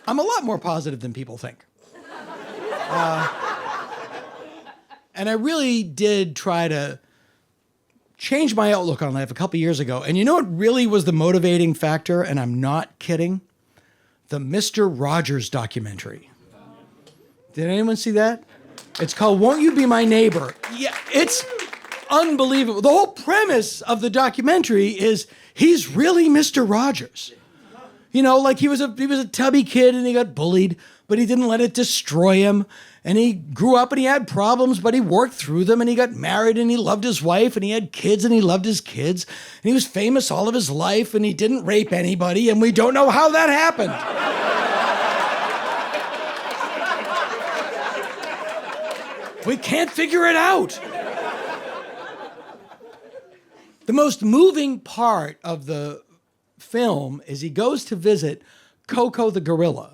I'm a lot more positive than people think. And I really did try to change my outlook on life a couple years ago. And you know what really was the motivating factor? And I'm not kidding. The Mr. Rogers documentary. Did anyone see that? It's called Won't You Be My Neighbor? Yeah, it's unbelievable. The whole premise of the documentary is he's really Mr. Rogers. You know, like he was a tubby kid and he got bullied, but he didn't let it destroy him. And he grew up and he had problems, but he worked through them, and he got married and he loved his wife, and he had kids and he loved his kids. And he was famous all of his life, and he didn't rape anybody, and we don't know how that happened. We can't figure it out. The most moving part of the film is he goes to visit Koco the gorilla.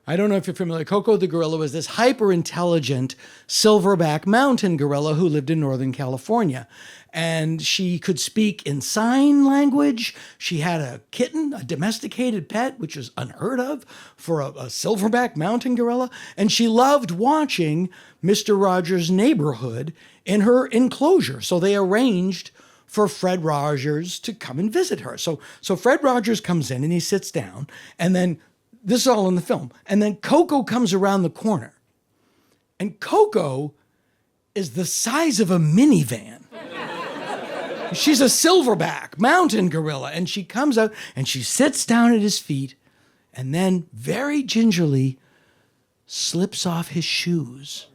I don't know if you're familiar. Koco the gorilla was this hyper-intelligent silverback mountain gorilla who lived in Northern California. And she could speak in sign language. She had a kitten, a domesticated pet, which was unheard of for a silverback mountain gorilla. And she loved watching Mr. Rogers' neighborhood in her enclosure. So they arranged for Fred Rogers to come and visit her. So Fred Rogers comes in and he sits down, and then this is all in the film. And then Koco comes around the corner. And Koco is the size of a minivan. She's a silverback mountain gorilla. And she comes out and she sits down at his feet and then very gingerly slips off his shoes.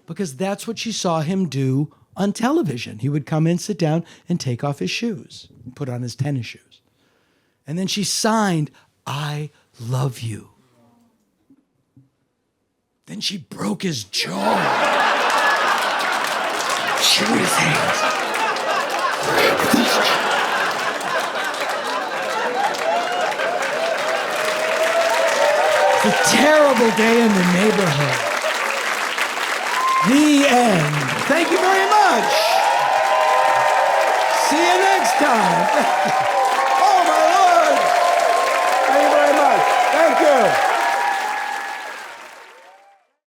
Because that's what she saw him do on television. He would come in, sit down, and take off his shoes, and put on his tennis shoes. And then she signed, I love you. Then she broke his jaw. Chewed his hands. It's a terrible day in the neighborhood. The end. Thank you very much. See you next time.